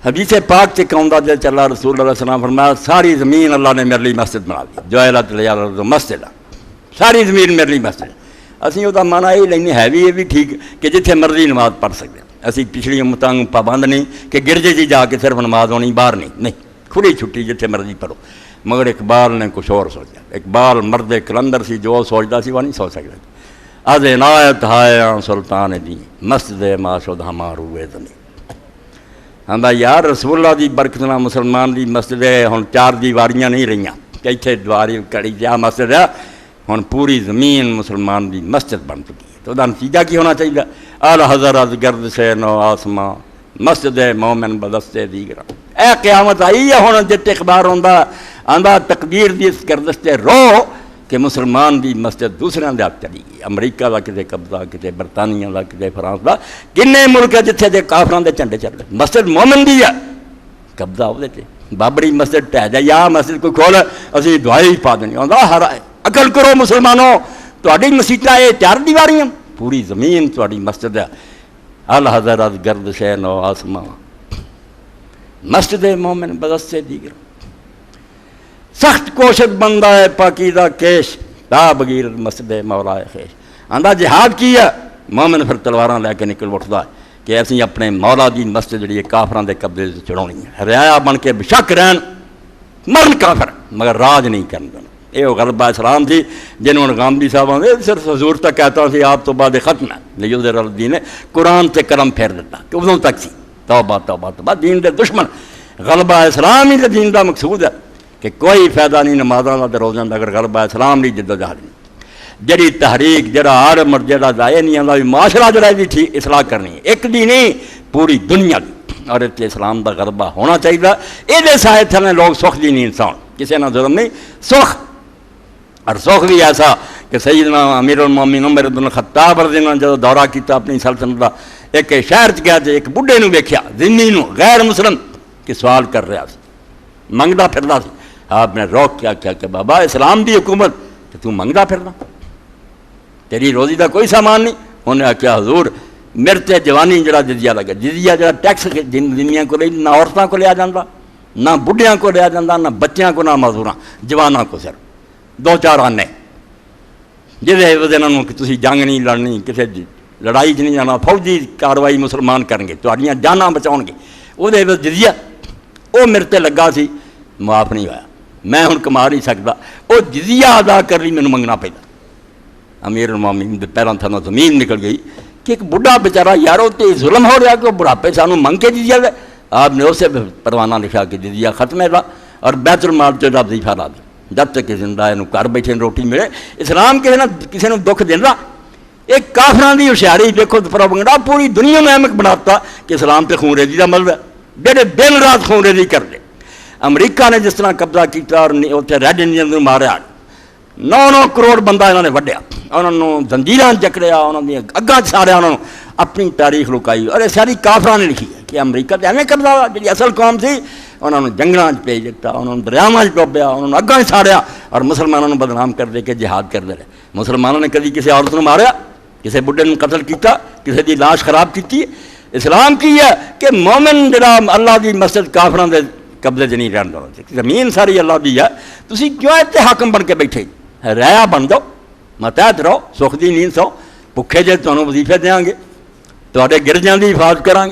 حدیث پاک سے کہوں دے چلا رسول اللہ علیہ وسلم فرمایا ساری زمین اللہ نے میرے لیے مسجد بنا دی، جعلت لیا الارض مسجد، ساری زمین میرے لیے مسجد۔ اسی وہ معنی یہ لینے ہے بھی یہ بھی ٹھیک کہ جتھے مرضی نماز پڑھ سکتے ہیں، اسی پچھلی امتاں پابند نہیں کہ گرجے جی جا کے صرف نماز ہونی باہر نہیں کھلی چھٹی جتھے مرضی پڑھو۔ مگر اقبال نے کچھ اور سوچا، اقبال مرد کلندر سی، جو سوچتا سی وہ نہیں سوچ سکتا۔ از عنایت ہائے سلطان دی مسجد ما شد ہمارو زمین۔ آندا یار رسول اللہ دی برکت نال مسلمان دی مسجد ہے، ہن چار دیواریاں نہیں رہیاں کہ اتنے دیواری کڑی جا مسجد ہے، ہن پوری زمین مسلمان دی مسجد بن چکی ہے۔ تو اس کا نتیجہ کی ہونا چاہیے؟ اعلی حضرت گرد سے نو آسماں مسجد مومن بدستے دیگر۔ اے قیامت آئی ہے ہن جت اخبار ہوندا آندا تقدیر دی اس گردش تے رو کہ مسلمان دی مسجد دوسرے دے ہاتھ چلی گئی، امریکہ دا کتے قبضہ، کتے برطانیہ دا، کتے فرانس دا، کنے ملک جتھے دے کافراں دے جھنڈے چل رہے، مسجد مومن دی ہے، قبضہ وہ تے بابری مسجد ٹہ جائے یا مسجد کوئی کھول اسی دعائی پا دینی آندا ہر عقل کرو مسلمانوں، تہاڈی مسیتاں اے چار دیواریاں، پوری زمین تہاڈی مسجد ہے۔ الحضرت گرد سے نو آسماں مسجد مومن بدست سے دیگر، سخت کوشش بندہ ہے پاکیزہ کیش تا بغیر مسجد مولا خیش۔ آندا جہاد کی ہے مومن پھر تلواراں لے کے نکل اٹھتا ہے کہ ایسی اپنے مولا دی مسجد جڑی ہے کافراں دے قبضے سے چڑھانی ہے، رعایا بن کے بشک رہن مرن کافر مگر راج نہیں کرن دینا۔ یہ غلبہ اسلام تھی جنہوں نے غامدی صاحب آدھے صرف حضور تک کہتا سی آپ تو بعد ختم ہے لیظہر الدین، قرآن سے قلم پھیر دیتا کہ ادوں تک سی توبہ توبہ توبہ، دین دے دشمن۔ غلبہ اسلام ہی دین دا مقصود ہے کہ کوئی فائدہ نہیں نمازاں دا تے روزاں دا اگر غلبہ اسلام نہیں جدوجہد نہیں۔ جڑی تحریک جڑا عالم جڑا ضائع نہیں آندا بھی معاشرہ جڑا دی تھی اصلاح کرنی ہے، ایک دی نہیں پوری دنیا دی، اور اتنے اسلام دا غلبہ ہونا چاہیے۔ یہ سائے تھلے لوگ سکھ دی نہیں انسان، کسی نہ ظلم نہیں، سکھ اور سکھ بھی ایسا کہ سیدنا امیر المومنین عمر بن الخطاب رضی اللہ عنہ جب دورہ کیتا اپنی سلطنت کا، ایک شہر چ گیا ایک بڈھے نو ویکھیا ذمہ نو غیر مسلم کہ سوال کر رہا سی، منگدا پھردا سی۔ آپ نے روک کیا کہ بابا اسلام دی حکومت کہ تو منگدا پھردا، تیری روزی دا کوئی سامان نہیں۔ انہیں آخیا حضور میرے تے جوانی جڑا جزیہ لگا، جزیہ جڑا ٹیکس دنیا کو لے نہ عورتوں کو لیا جاتا، نہ بڈھیاں کو لیا جاتا، نہ بچیاں کو، نہ معذوراں، جواناں کو صرف دو چار آنے جہے انہوں کہ تسی جنگ نہیں لڑنی، کسی لڑائی چ نہیں جانا، فوجی کاروائی مسلمان کریں گے، تہاڈیاں جاناں بچاؤ گے، وہ جزیہ وہ میرے تے لگا سی، معاف نہیں ہوا، میں ہن کما نہیں سکتا، وہ جزیہ ادا کر لی مینوں منگنا پیا۔ امیر المومنین دے پیراں تھلوں زمین نکل گئی کہ ایک بڈھا بیچارہ یارو تے ظلم ہو رہا کہ وہ بڑھاپے سانوں منگ کے جزیہ دے۔ آپ نے اسے پروانہ لکھا کہ جزیہ ختم ہے اور بیت المال چ وظیفہ لا دے جب تک کہ زندہ ہے گھر بیٹھے روٹی ملے۔ اسلام کسی نے دکھ دینا، ایک کافراں دی ہوشیاری دیکھو پروپیگنڈا پوری دنیا میں احمق بناتا کہ اسلام پہ خون ریزی کا مطلب ہے، جہے دن رات خون ریزی کر دے۔ امریکہ نے جس طرح قبضہ کیا اور اتنے ریڈ انڈین ماریا، 9 کروڑ بندہ انہوں نے وڈیا، انہوں نے زنجیراں جکڑیا، انہوں نے اگاں ساریا، انہوں نے اپنی تاریخ لکائی، اور یہ ساری کافراں نے لکھی ہے کہ امریکہ تو ایویں کرتا جی اصل قوم سی، انہوں نے جنگلاں بھیج دیتا، انہوں نے دریاواں ڈوبیا، انہوں نے اگاں ساڑیا اور مسلمانوں نے بدنام کر دے کے جہاد کرتے رہے۔ مسلمانوں نے کبھی کسی عورت کو ماریا، کسی بڈھے نے قتل کیتا، کسی دی لاش خراب کی؟ اسلام کی ہے کہ مومن جڑا اللہ دی مسجد کافراں دے قبضے چ نہیں رہن دینا، زمین ساری اللہ دی ہے، تسی کیوں اتنے حاکم بن کے بیٹھے؟ رعایا بن جاؤ، ماتحت رہو، سکھ دی نیند سو، بھکھے جے تمہیں وظیفے دیاں گے، تہاڈے گرجاں دی حفاظت کران گے۔